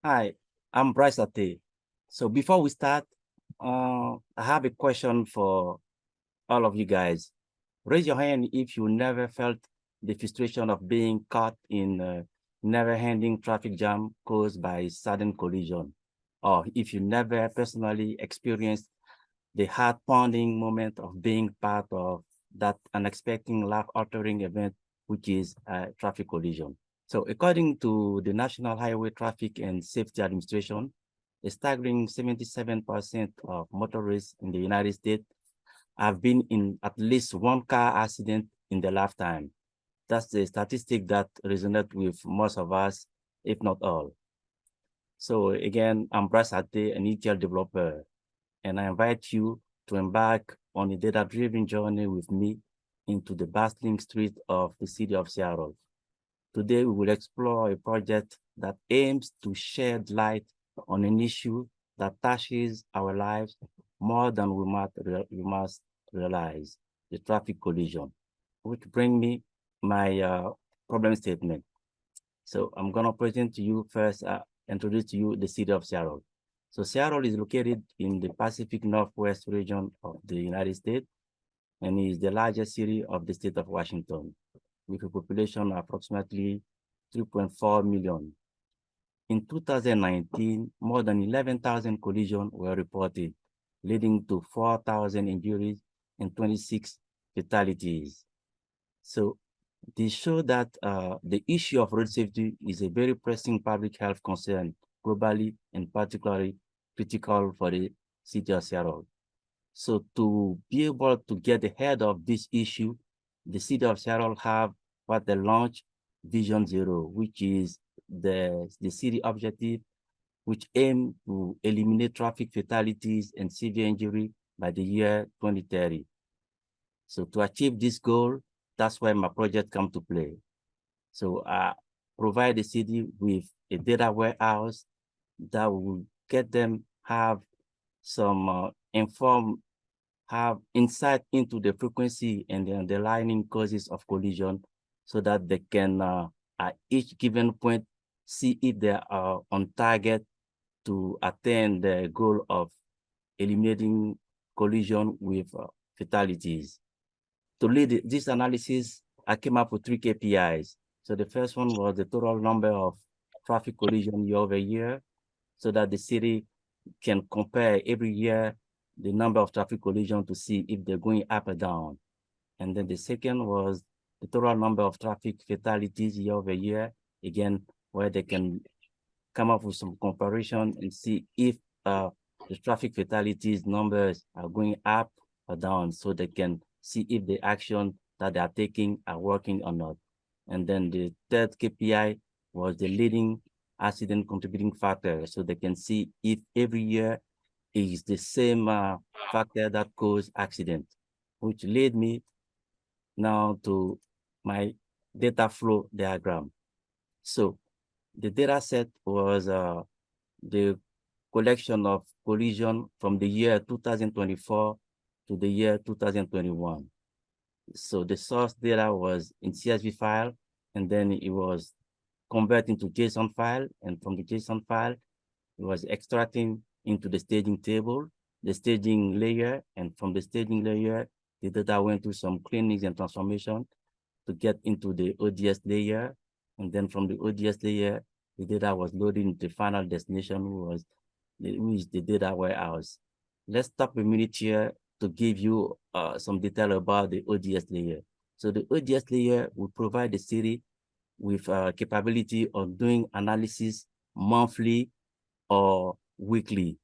Hi, I'm Brice. So before we start, I have a question for all of you guys. Raise your hand if you never felt the frustration of being caught in a never-ending traffic jam caused by sudden collision, or if you never personally experienced the heart-pounding moment of being part of that unexpected life-altering event, which is a traffic collision. So according to the National Highway Traffic and Safety Administration, a staggering 77% of motorists in the United States have been in at least one car accident in their lifetime. That's the statistic that resonates with most of us, if not all. So again, I'm Brice, an ETL developer, and I invite you to embark on a data-driven journey with me into the bustling streets of the city of Seattle. Today, we will explore a project that aims to shed light on an issue that touches our lives more than we must realize, the traffic collision, which brings me my problem statement. So I'm going to present to you first, introduce to you the city of Seattle. So Seattle is located in the Pacific Northwest region of the United States and is the largest city of the state of Washington, with a population of approximately 3.4 million. In 2019, more than 11,000 collisions were reported, leading to 4,000 injuries and 26 fatalities. So they show that the issue of road safety is a very pressing public health concern globally and particularly critical for the city of Seattle. So to be able to get ahead of this issue, the city of Seattle have what they launched Vision Zero, which is the city objective, which aim to eliminate traffic fatalities and severe injury by the year 2030. So to achieve this goal, that's where my project come to play. So I provide the city with a data warehouse that will get them have some have insight into the frequency and the underlying causes of collision so that they can, at each given point, see if they are on target to attain the goal of eliminating collision with fatalities. To lead this analysis, I came up with 3 KPIs. So the first one was the total number of traffic collision year over year, so that the city can compare every year the number of traffic collisions to see if they're going up or down. And then the second was the total number of traffic fatalities year over year, again, where they can come up with some comparison and see if the traffic fatalities numbers are going up or down, so they can see if the action that they are taking are working or not. And then the third KPI was the leading accident contributing factor, so they can see if every year is the same factor that cause accident, which led me now to my data flow diagram. So the data set was the collection of collision from the year 2024 to the year 2021. So the source data was in CSV file, and then it was converted into JSON file, and from the JSON file, it was extracting into the staging table, the staging layer, and from the staging layer, the data went through some cleanings and transformation to get into the ODS layer, and then from the ODS layer, the data was loaded into the final destination, who is the data warehouse. Let's stop a minute here to give you some detail about the ODS layer. So the ODS layer will provide the city with capability of doing analysis monthly or weekly,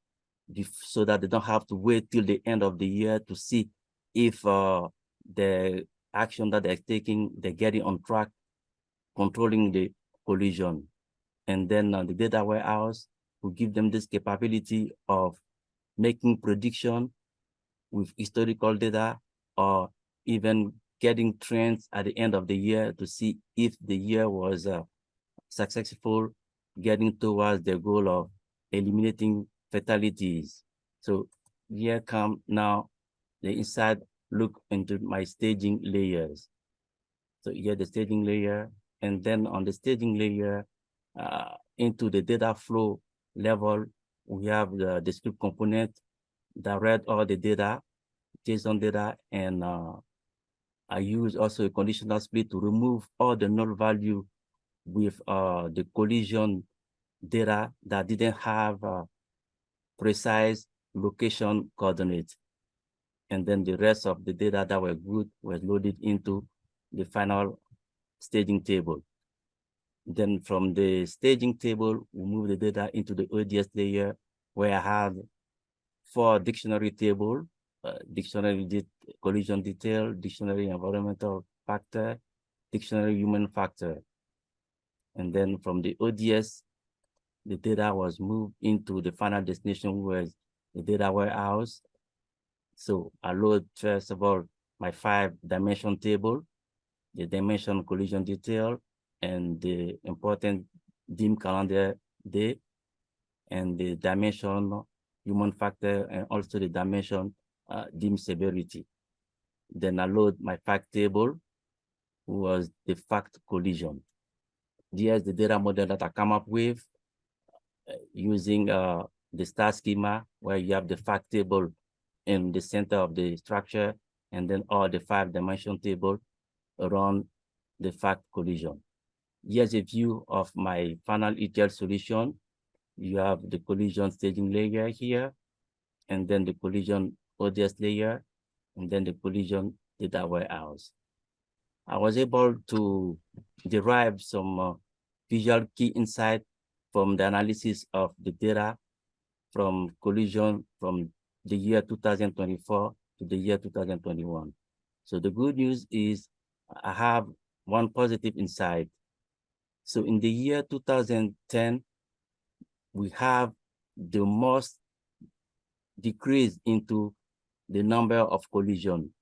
so that they don't have to wait till the end of the year to see if the action that they're taking, they're getting on track, controlling the collision. And then the data warehouse will give them this capability of making prediction with historical data, or even getting trends at the end of the year to see if the year was successful getting towards the goal of eliminating fatalities. So here come now the inside look into my staging layers. So here the staging layer, and then on the staging layer, into the data flow level, we have the script component that read all the data, JSON data, and I use also a conditional split to remove all the null value with the collision data that didn't have precise location coordinates. And then the rest of the data that were good was loaded into the final staging table. Then from the staging table, we move the data into the ODS layer, where I have 4 dictionary table, dictionary collision detail, dictionary environmental factor, dictionary human factor. And then from the ODS, the data was moved into the final destination, where the data warehouse. So I load, first of all, my 5-dimension table, the dimension collision detail, and the important dim calendar day, and the dimension human factor, and also the dimension dim severity. Then I load my fact table, was the fact collision. Here's the data model that I come up with using the star schema, where you have the fact table in the center of the structure, and then all the 5-dimension table around the fact collision. Here's a view of my final ETL solution. You have the collision staging layer here, and then the collision ODS layer, and then the collision data warehouse. I was able to derive some visual key insight from the analysis of the data from collision from the year 2024 to the year 2021. So the good news is I have one positive insight. So in the year 2010, we have the most decrease into the number of collision.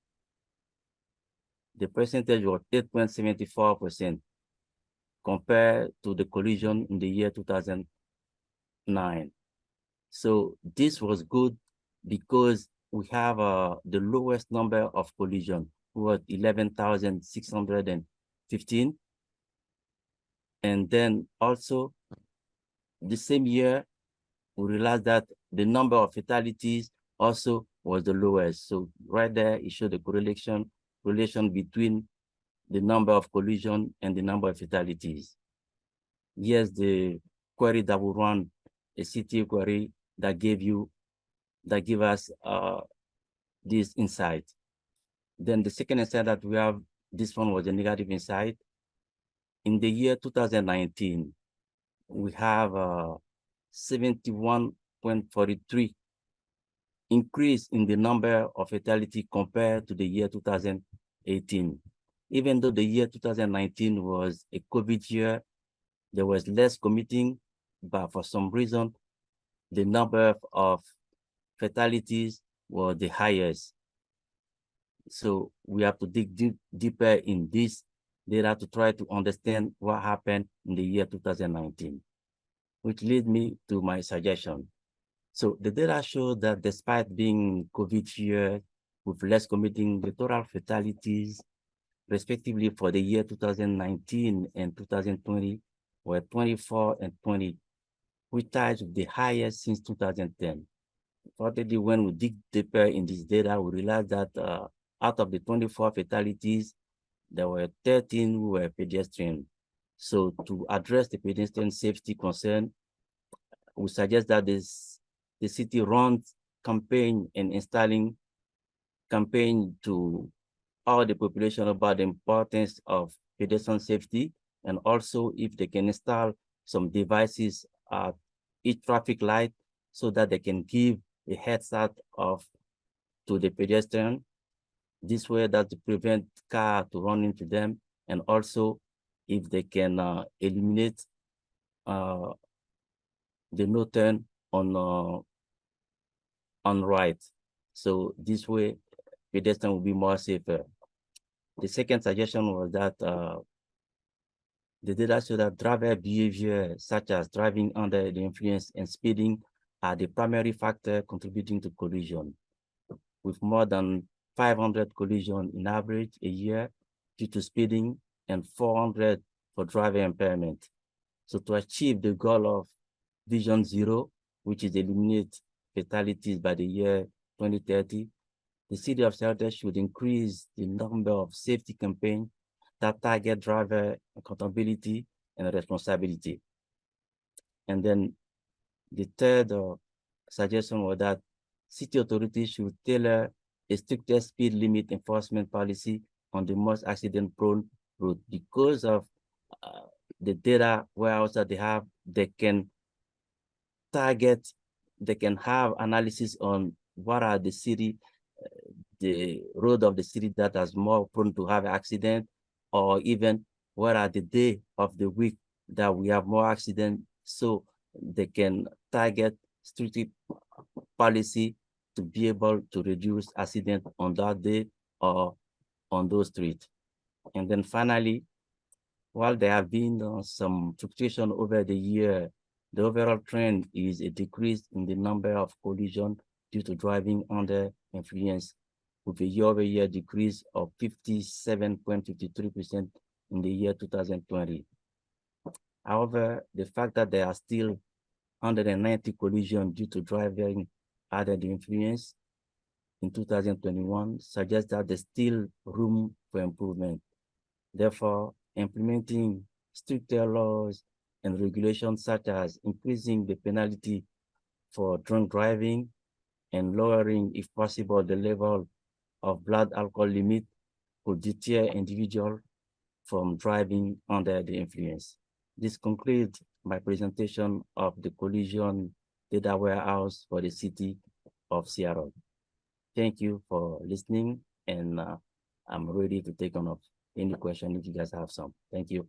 The percentage was 8.74% compared to the collision in the year 2009. So this was good because we have the lowest number of collision, was 11,615. And then also the same year, we realized that the number of fatalities also was the lowest. So right there, it showed the relation between the number of collision and the number of fatalities. Here's the query that will run, a CTA query that give us this insight. Then the second insight that we have, this one was a negative insight. In the year 2019, we have 71.43 increase in the number of fatality compared to the year 2018. Even though the year 2019 was a COVID year, there was less committing, but for some reason, the number of fatalities was the highest. So we have to dig deeper in this data to try to understand what happened in the year 2019, which leads me to my suggestion. So the data show that despite being COVID year with less committing, the total fatalities, respectively for the year 2019 and 2020, were 24 and 20, which ties with the highest since 2010. Fortunately, when we dig deeper in this data, we realize that out of the 24 fatalities, there were 13 who were pedestrian. So to address the pedestrian safety concern, we suggest that the city runs campaign and installing campaign to all the population about the importance of pedestrian safety, and also if they can install some devices at each traffic light so that they can give a head start to the pedestrian. This way that to prevent car to run into them, and also if they can eliminate the no turn on right. So this way pedestrian will be more safer. The second suggestion was that the data show that driver behavior, such as driving under the influence and speeding, are the primary factor contributing to collision, with more than 500 collisions in average a year due to speeding and 400 for driver impairment. So to achieve the goal of Vision Zero, which is eliminate fatalities by the year 2030. The city of Seattle should increase the number of safety campaigns that target driver accountability and responsibility. And then the third suggestion was that city authorities should tailor a stricter speed limit enforcement policy on the most accident-prone route. Because of the data warehouse that they have, they can target, they can have analysis on what are the road of the city that is more prone to have accident, or even what are the day of the week that we have more accident, so they can target strict policy to be able to reduce accident on that day or on those streets. And then finally, while there have been some fluctuation over the year, the overall trend is a decrease in the number of collisions due to driving under influence, with a year-over-year decrease of 57.53% in the year 2020. However, the fact that there are still 190 collisions due to driving under the influence in 2021 suggests that there's still room for improvement. Therefore, implementing stricter laws and regulations, such as increasing the penalty for drunk driving and lowering, if possible, the level of blood alcohol limit, could deter individuals from driving under the influence. This concludes my presentation of the collision data warehouse for the city of Seattle. Thank you for listening, and I'm ready to take on any question if you guys have some. Thank you.